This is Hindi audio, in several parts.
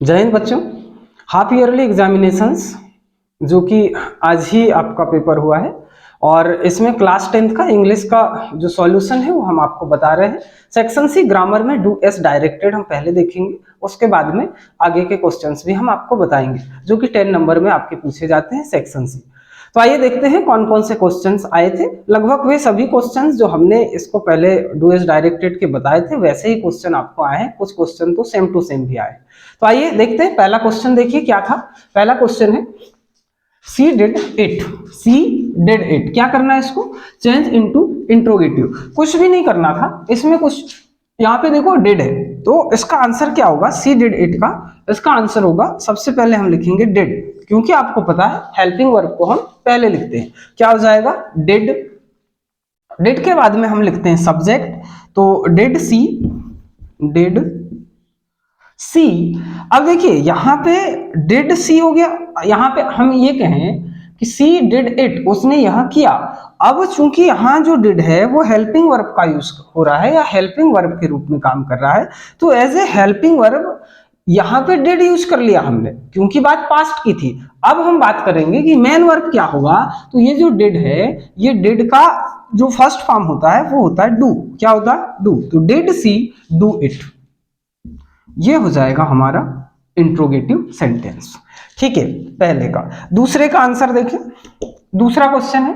जय हिंद बच्चों। हाफ ईयरली एग्जामिनेशंस जो कि आज ही आपका पेपर हुआ है और इसमें क्लास 10th का इंग्लिश का जो सॉल्यूशन है वो हम आपको बता रहे हैं। सेक्शन सी ग्रामर में डू एस डायरेक्टेड हम पहले देखेंगे, उसके बाद में आगे के क्वेश्चंस भी हम आपको बताएंगे जो कि 10 नंबर में आपके पूछे जाते हैं सेक्शन सी। तो आइए देखते हैं कौन कौन से क्वेश्चंस आए थे। लगभग वे सभी क्वेश्चंस जो हमने इसको पहले डू एस डायरेक्टेड के बताए थे वैसे ही क्वेश्चन आपको आए हैं, कुछ क्वेश्चन तो सेम टू सेम भी आए। तो आइए देखते हैं। पहला क्वेश्चन देखिए क्या था। पहला क्वेश्चन है she did it. She did it क्या करना है, इसको चेंज इनटू इंट्रोगेटिव। कुछ भी नहीं करना था इसमें, कुछ यहाँ पे देखो डिड है तो इसका आंसर क्या होगा, सी डिड इट का इसका आंसर होगा, सबसे पहले हम लिखेंगे डिड, क्योंकि आपको पता है हेल्पिंग वर्ब को हम पहले लिखते हैं। क्या हो जाएगा डिड। डिड के बाद में हम लिखते हैं सब्जेक्ट, तो डिड सी, डिड सी। अब देखिए यहाँ पे डिड सी हो गया, यहाँ पे हम ये कहें कि सी डिड इट, उसने यह किया। अब चूंकि यहाँ जो डिड है वो हेल्पिंग वर्ब का यूज हो रहा है या हेल्पिंग वर्ब के रूप में काम कर रहा है, तो एज ए हेल्पिंग वर्ब यहाँ पे डिड यूज कर लिया हमने क्योंकि बात पास्ट की थी। अब हम बात करेंगे कि मेन वर्ब क्या होगा, तो ये जो डिड है ये डिड का जो फर्स्ट फॉर्म होता है वो होता है डू। क्या होता है डू, तो डिड सी डू इट, ये हो जाएगा हमारा इंट्रोगेटिव सेंटेंस। ठीक है पहले का। दूसरे का आंसर देखें। दूसरा क्वेश्चन है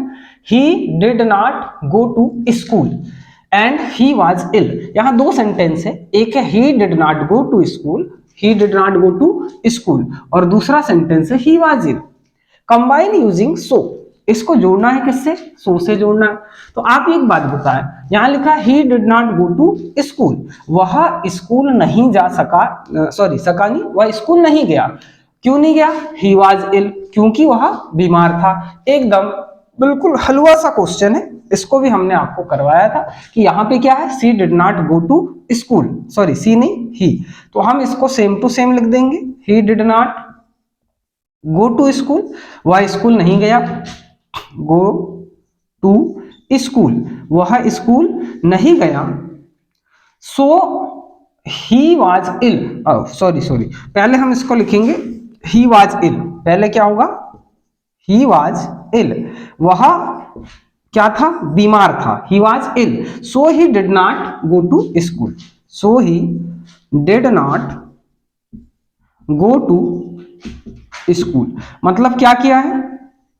he did not go to school and he was ill. यहां दो सेंटेंस है, एक है he did not go to school, he did not go to school, और दूसरा सेंटेंस है he was ill. Combine using so, इसको जोड़ना है किससे, सो से जोड़ना है। तो आप एक बात बताएं, यहां लिखा he did not go to school, वह स्कूल नहीं जा सका, सका नहीं, वह स्कूल नहीं गया। क्यों नहीं गया, ही वाज इल, क्योंकि वह बीमार था। एकदम बिल्कुल हलवा सा क्वेश्चन है, इसको भी हमने आपको करवाया था कि यहाँ पे क्या है she did not go to school, sorry she नहीं ही, तो हम इसको सेम टू सेम लिख देंगे, he did not go to school, वह स्कूल नहीं गया, गो टू स्कूल, वह स्कूल नहीं गया, सो ही वाज इल, सॉरी पहले हम इसको लिखेंगे ही वाज इल, पहले क्या होगा ही वाज इल, वह क्या था बीमार था, he was ill, so he did not go to school, so he did not go to school. मतलब क्या किया है,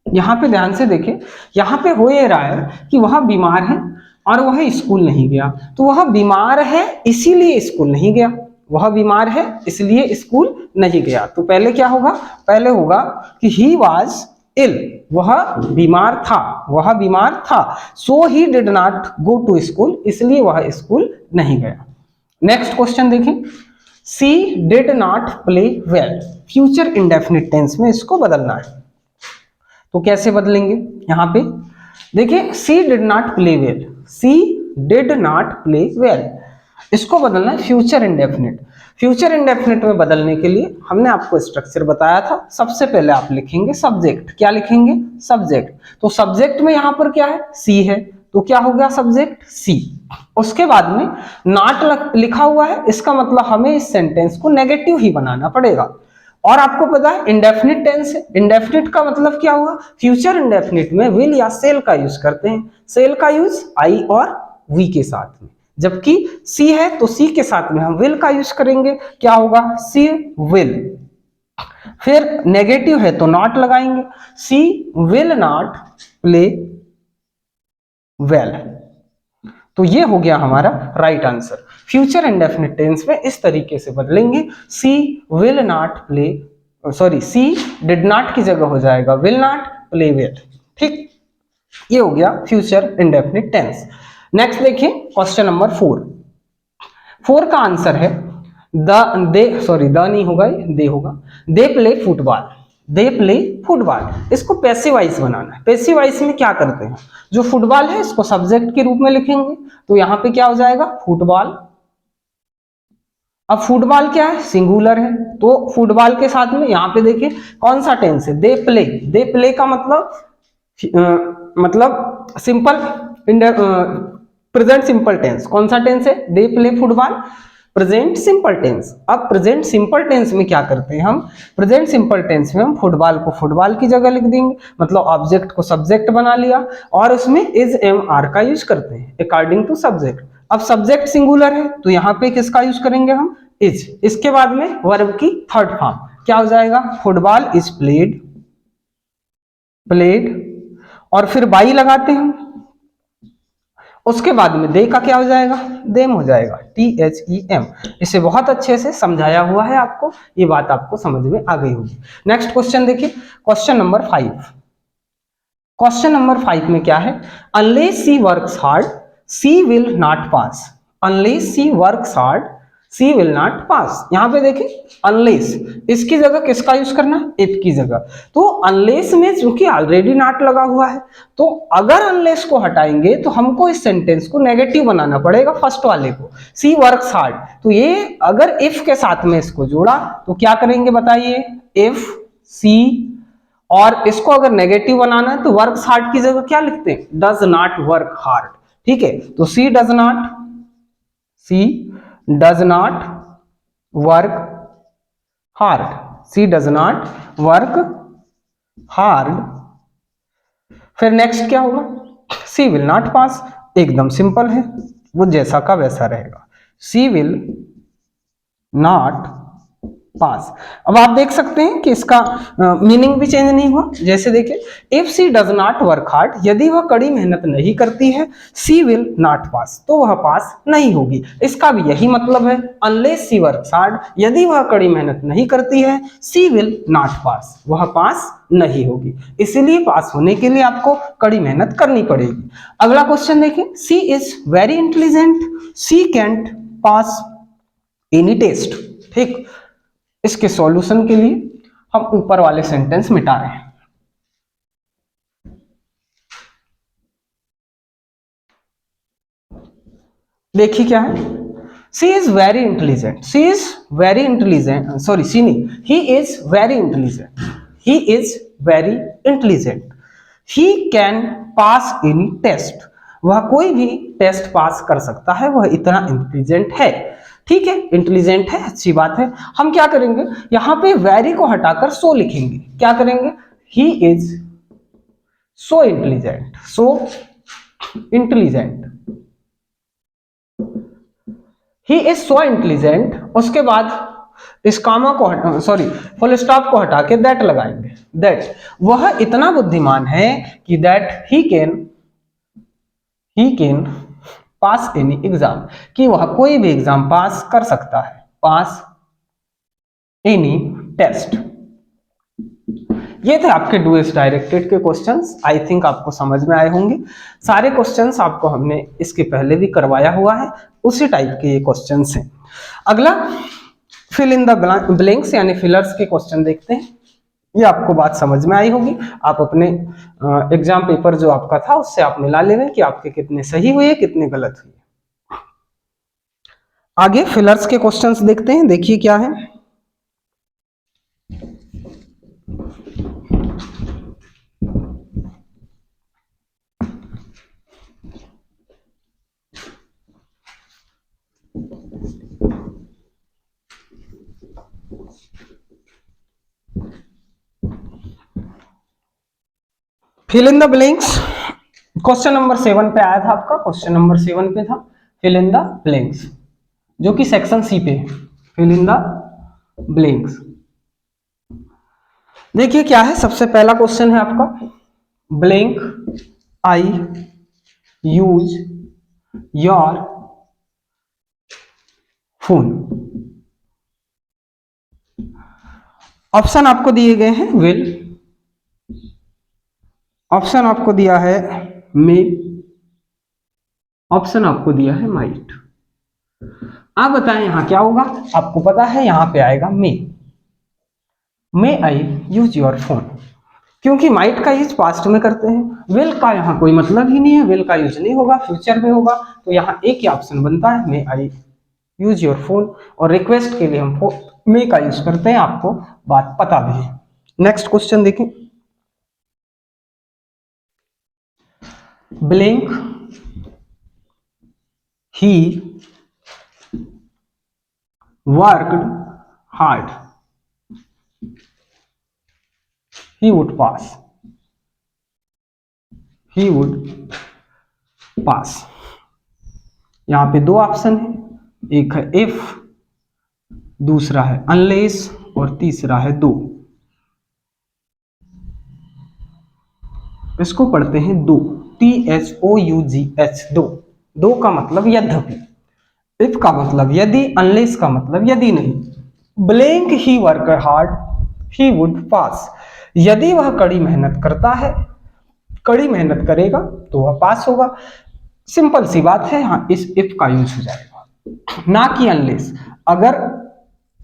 यहां पे ध्यान से देखें, यहां पे हो ये रहा है कि वह बीमार है और वह स्कूल नहीं गया, तो वह बीमार है इसीलिए स्कूल नहीं गया, वह बीमार है इसलिए स्कूल नहीं गया। तो पहले क्या होगा, पहले होगा कि ही वाज इल, वह बीमार था, वह बीमार था, so he did not go to school, इसलिए वह स्कूल नहीं गया। नेक्स्ट क्वेश्चन देखें, she did not play well, future indefinite tense में इसको बदलना है। तो कैसे बदलेंगे, यहां पे देखिए she did not play well, she did not play well, इसको बदलना है फ्यूचर इंडेफिनिट। फ्यूचर इंडेफिनिट में बदलने के लिए हमने आपको स्ट्रक्चर बताया था। सबसे पहले आप लिखेंगे सब्जेक्ट, क्या लिखेंगे सब्जेक्ट, तो सब्जेक्ट में यहां पर क्या है सी है, तो क्या हो गया सब्जेक्ट सी। उसके बाद में नॉट लिखा हुआ है, इसका मतलब हमें इस सेंटेंस को नेगेटिव ही बनाना पड़ेगा। और आपको पता है इंडेफिनिट टेंस है, इंडेफिनिट का मतलब क्या हुआ, फ्यूचर इंडेफिनिट में विल या सेल का यूज करते हैं, सेल का यूज आई और वी के साथ में, जबकि सी है तो सी के साथ में हम विल का यूज करेंगे, क्या होगा सी विल। फिर नेगेटिव है तो नॉट लगाएंगे, she will not play well, तो ये हो गया हमारा right answer. Future indefinite tense में इस तरीके से बदलेंगे, she will not play, sorry she did not की जगह हो जाएगा विल नॉट प्ले वेल। ठीक, ये हो गया फ्यूचर इंडेफिनिट टेंस। नेक्स्ट देखिए क्वेश्चन नंबर 4। 4 का आंसर है द नहीं होगा, दे होगा, दे प्ले फुटबॉल, दे प्ले फुटबॉल। इसको पैसिवाइज बनाना है। पैसिवाइज में क्या करते हैं, जो फुटबॉल है इसको सब्जेक्ट के रूप में लिखेंगे, तो यहां पे क्या हो जाएगा फुटबॉल। अब फुटबॉल क्या है सिंगुलर है, तो फुटबॉल के साथ में यहां पे देखिए कौन सा टेंस है दे प्ले। दे प्ले का मतलब सिंपल प्रेजेंट सिंपल टेंस, कौन सा टेंस है they play football, present simple tense. अब प्रेजेंट सिंपल टेंस में क्या करते हैं हम, प्रेजेंट सिंपल टेंस में हम फुटबॉल को फुटबॉल की जगह लिख देंगे, मतलब ऑब्जेक्ट को सब्जेक्ट बना लिया और उसमें इज एम आर का यूज करते हैं अकॉर्डिंग टू सब्जेक्ट। अब सब्जेक्ट सिंगुलर है तो यहाँ पे किसका यूज करेंगे हम, इज। इसके बाद में वर्ब की थर्ड फॉर्म क्या हो जाएगा, फुटबॉल इज प्लेड, प्लेड, और फिर बाई लगाते हैं हम। उसके बाद में दे का क्या हो जाएगा, देम हो जाएगा, THEM। इसे बहुत अच्छे से समझाया हुआ है आपको, ये बात आपको समझ में आ गई होगी। नेक्स्ट क्वेश्चन देखिए, क्वेश्चन नंबर 5। क्वेश्चन नंबर 5 में क्या है, unless she works hard she will not pass. Unless she works hard she will not pass. यहां पे देखिए अनलेस, इसकी जगह किसका यूज करना है, इफ की जगह। तो अनलेस में चूंकि ऑलरेडी नॉट लगा हुआ है, तो अगर अनलेस को हटाएंगे तो हमको इस सेंटेंस को नेगेटिव बनाना पड़ेगा, फर्स्ट वाले को, सी वर्क्स हार्ड। तो ये अगर इफ के साथ में इसको जोड़ा तो क्या करेंगे बताइए, इफ सी, और इसको अगर नेगेटिव बनाना है तो वर्क हार्ड की जगह क्या लिखते हैं, डज नॉट वर्क हार्ड। ठीक है, तो she does not, she does not work hard, she does not work hard. फिर नेक्स्ट क्या होगा, सी विल नॉट पास। एकदम सिंपल है, वो जैसा का वैसा रहेगा, सी विल नॉट पास। अब आप देख सकते हैं कि इसका मीनिंग भी चेंज नहीं हुआ। जैसे देखिए, if she does not work hard, यदि वह कड़ी मेहनत नहीं करती है, सी विल नॉट पास, तो वह पास नहीं होगी। इसका भी यही मतलब है, अनलेस सी वर्क्स हार्ड, यदि वह कड़ी मेहनत नहीं करती है, सी विल नॉट पास, वह पास नहीं होगी। इसीलिए पास होने के लिए आपको कड़ी मेहनत करनी पड़ेगी। अगला क्वेश्चन देखिए, she is very intelligent she can't pass any test. ठीक, इसके सॉल्यूशन के लिए हम ऊपर वाले सेंटेंस मिटा रहे हैं। देखिए क्या है, she is very intelligent, she is very intelligent, sorry she नहीं, he is very intelligent, he is very intelligent, he can pass any test, वह कोई भी टेस्ट पास कर सकता है, वह इतना इंटेलिजेंट है। ठीक है, इंटेलिजेंट है, अच्छी बात है। हम क्या करेंगे, यहां पे वेरी को हटाकर सो लिखेंगे। क्या करेंगे, he is so intelligent, so intelligent, he is so intelligent. उसके बाद इस कामा को हटा, सॉरी फुल स्टॉप को हटा के दैट लगाएंगे, दैट, वह इतना बुद्धिमान है कि that he can pass any exam, कि वह कोई भी एग्जाम पास कर सकता है, पास एनी टेस्ट। ये थे आपके डू इज डायरेक्टेड के क्वेश्चंस। आई थिंक आपको समझ में आए होंगे। सारे क्वेश्चंस आपको हमने इसके पहले भी करवाया हुआ है, उसी टाइप के ये क्वेश्चंस हैं। अगला फिल इन द ब्लैंक्स यानी फिलर्स के क्वेश्चन देखते हैं। ये आपको बात समझ में आई होगी। आप अपने एग्जाम पेपर जो आपका था उससे आप मिला ले रहे हैं कि आपके कितने सही हुए कितने गलत हुए। आगे फिलर्स के क्वेश्चंस देखते हैं। देखिए क्या है, fill in the blanks question number 7 पे आया था आपका, क्वेश्चन नंबर 7 पे था फिल इन द ब्लैंक्स, जो कि सेक्शन सी पे है। फिल इन द ब्लैंक्स देखिए क्या है, सबसे पहला क्वेश्चन है आपका, blank I use your phone. Option आपको दिए गए हैं विल, ऑप्शन आपको दिया है मे, ऑप्शन आपको दिया है माइट। आप बताएं यहां क्या होगा, आपको पता है यहां पे आएगा मे आई यूज योर फोन, क्योंकि माइट का यूज पास्ट में करते हैं, विल का यहां कोई मतलब ही नहीं है, विल का यूज नहीं होगा, फ्यूचर में होगा। तो यहां एक ही ऑप्शन बनता है, मे आई यूज योर फोन, और रिक्वेस्ट के लिए हम मे का यूज करते हैं, आपको बात पता भी है। नेक्स्ट क्वेश्चन देखें, blank he worked hard, he would pass, he would pass। यहां पे दो ऑप्शन है, एक है इफ, दूसरा है अनलेस और तीसरा है दो। इसको पढ़ते हैं दो, THOUGH, दो। दो का मतलब यद्यपि, इफ का मतलब यदि, अनलेस का मतलब यदि नहीं। Blank he work hard he would पास, यदि वह कड़ी मेहनत करता है, कड़ी मेहनत करेगा तो वह पास होगा। सिंपल सी बात है, हाँ इस इफ का यूज हो जाएगा, ना कि अनलेस। अगर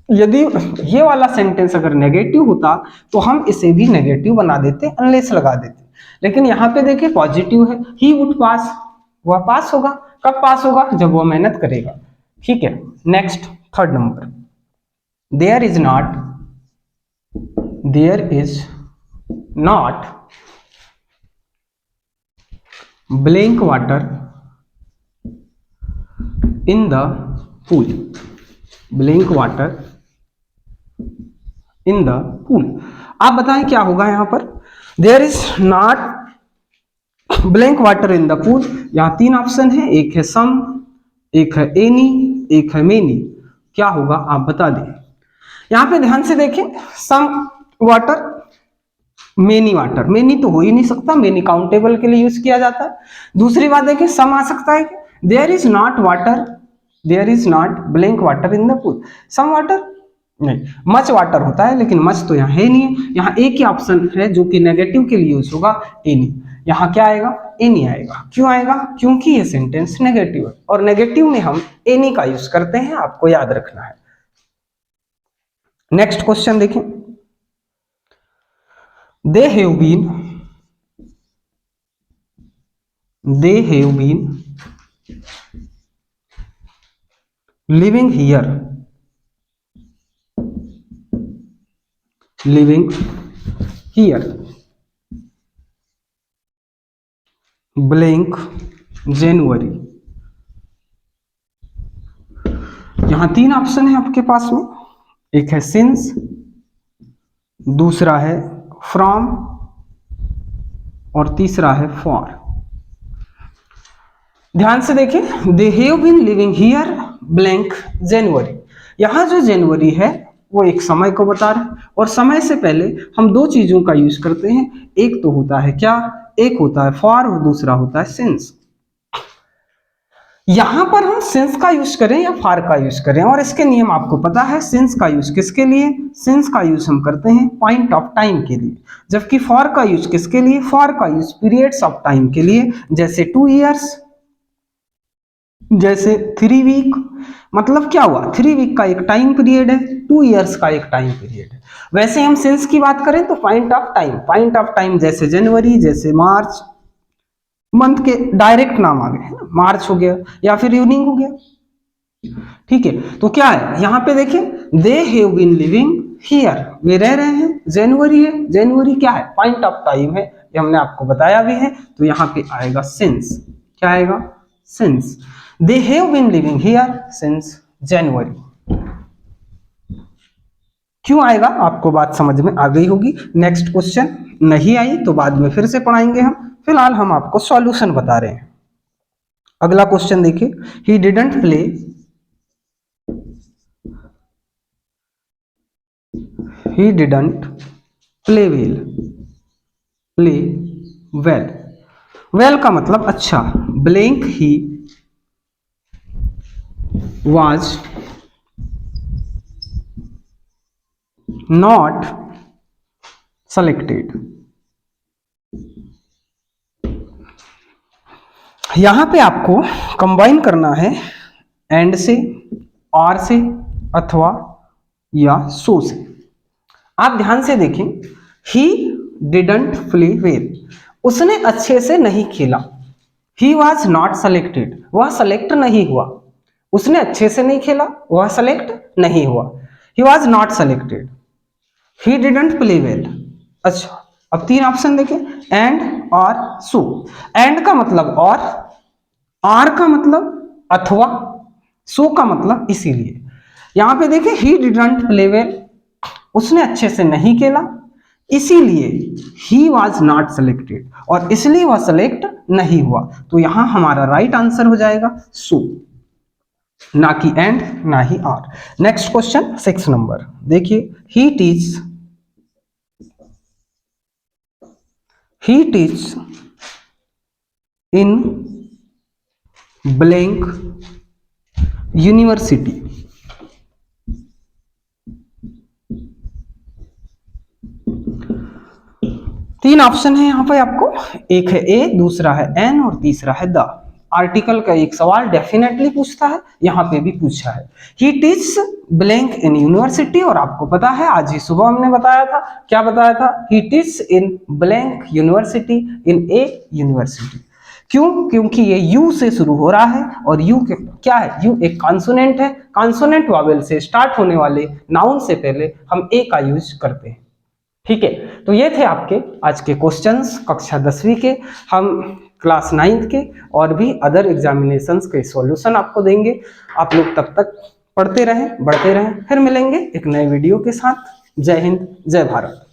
यदि ये वाला सेंटेंस अगर नेगेटिव होता तो हम इसे भी नेगेटिव बना देते, अनलेस लगा देते। लेकिन यहाँ पे देखिए पॉजिटिव है, ही वुड पास, वह पास होगा। कब पास होगा? जब वह मेहनत करेगा। ठीक है, next third number, there is not blank water in the pool, blank water in the pool. आप बताएं क्या होगा यहां पर? There is not blank water in the pool. यहां तीन ऑप्शन है, एक है सम, एक है एनी, एक है मेनी। क्या होगा आप बता दें। यहां पे ध्यान से देखें, some water, many water. Many तो हो ही नहीं सकता, मेनी काउंटेबल के लिए यूज किया जाता है। दूसरी बात देखें, सम आ सकता है। There is not water, there is not blank water in the pool, some water नहीं, मच वाटर होता है, लेकिन मच तो यहाँ है नहीं है। यहाँ एक ही ऑप्शन है जो कि नेगेटिव के लिए यूज होगा, एनी। यहाँ क्या आएगा? एनी आएगा। क्यों आएगा? क्योंकि ये सेंटेंस नेगेटिव है, और नेगेटिव में हम एनी का यूज करते हैं, आपको याद रखना है। नेक्स्ट क्वेश्चन देखें, they have been living here, living here blank January. यहां तीन ऑप्शन है आपके पास में, एक है सिंस, दूसरा है फ्रॉम और तीसरा है फॉर। ध्यान से देखें, they have been living here blank January. यहां जो जनवरी है वो एक समय को बता रहा है, और समय से पहले हम दो चीजों का यूज करते हैं। एक तो होता है क्या? एक होता है फॉर और दूसरा होता है सिंस। यहां पर हम सिंस का यूज करें या फॉर का यूज करें, और इसके नियम आपको पता है। सिंस का यूज किसके लिए? सिंस का यूज हम करते हैं पॉइंट ऑफ टाइम के लिए, जबकि फॉर का यूज किसके लिए? फॉर का यूज पीरियड्स ऑफ टाइम के लिए, जैसे 2 इयर्स, जैसे 3 वीक। मतलब क्या हुआ? 3 वीक का एक टाइम पीरियड है, 2 इयर्स का एक टाइम पीरियड है। वैसे हम सिंस की बात करें तो point of time, point of time जैसे जनवरी, जैसे मार्च, मंथ के डायरेक्ट नाम आ गए, मार्च हो गया या फिर इवनिंग हो गया। ठीक है, तो क्या है यहां पे देखिए, they have been living here, वे रह रहे हैं। जनवरी है, जनवरी क्या है? पॉइंट ऑफ टाइम है, ये हमने आपको बताया भी है। तो यहां पे आएगा सिंस। क्या आएगा? Since. They have been living here since January. क्यों आएगा? आपको बात समझ में आ गई होगी। नेक्स्ट क्वेश्चन, नहीं आई तो बाद में फिर से पढ़ाएंगे हम, फिलहाल हम आपको सॉल्यूशन बता रहे हैं। अगला क्वेश्चन देखिए, he didn't play well, play well. Well का मतलब अच्छा। Blank he was not selected. यहां पे आपको कंबाइन करना है एंड से, और से, अथवा या सो से। आप ध्यान से देखें, ही डिडंट प्ले वेल, उसने अच्छे से नहीं खेला। ही वॉज नॉट सेलेक्टेड, वह सेलेक्ट नहीं हुआ। उसने अच्छे से नहीं खेला, वह सेलेक्ट नहीं हुआ। He was not selected, he didn't play well. अच्छा, अब तीन ऑप्शन देखें, एंड और सो। एंड का मतलब और, आर का मतलब अथवा, सो का मतलब इसीलिए। यहाँ पे देखिए ही डिडंट प्ले वेल, उसने अच्छे से नहीं खेला, इसीलिए ही वॉज नॉट सेलेक्टेड, और इसलिए वह सेलेक्ट नहीं हुआ। तो यहां हमारा राइट आंसर हो जाएगा सो, ना कि एंड ना ही आर। नेक्स्ट क्वेश्चन 6 नंबर देखिए, ही टीच इन ब्लैंक यूनिवर्सिटी। तीन ऑप्शन है यहाँ पे आपको, एक है ए, दूसरा है एन और तीसरा है द। आर्टिकल का एक सवाल डेफिनेटली पूछता है, यहाँ पे भी पूछा है। ही टीच ब्लैंक इन यूनिवर्सिटी, और आपको पता है आज ही सुबह हमने बताया था, क्या बताया था, he teach in blank university in a university. क्यों? क्योंकि ये यू से शुरू हो रहा है, और यू क्या है, यू एक कॉन्सोनेंट है, कॉन्सोनेंट वावेल से स्टार्ट होने वाले नाउन से पहले हम ए का यूज करते हैं। ठीक है, तो ये थे आपके आज के क्वेश्चंस कक्षा 10वीं के। हम क्लास 9th के और भी अदर एग्जामिनेशंस के सॉल्यूशन आपको देंगे। आप लोग तब तक पढ़ते रहें, बढ़ते रहें, फिर मिलेंगे एक नए वीडियो के साथ। जय हिंद, जय भारत।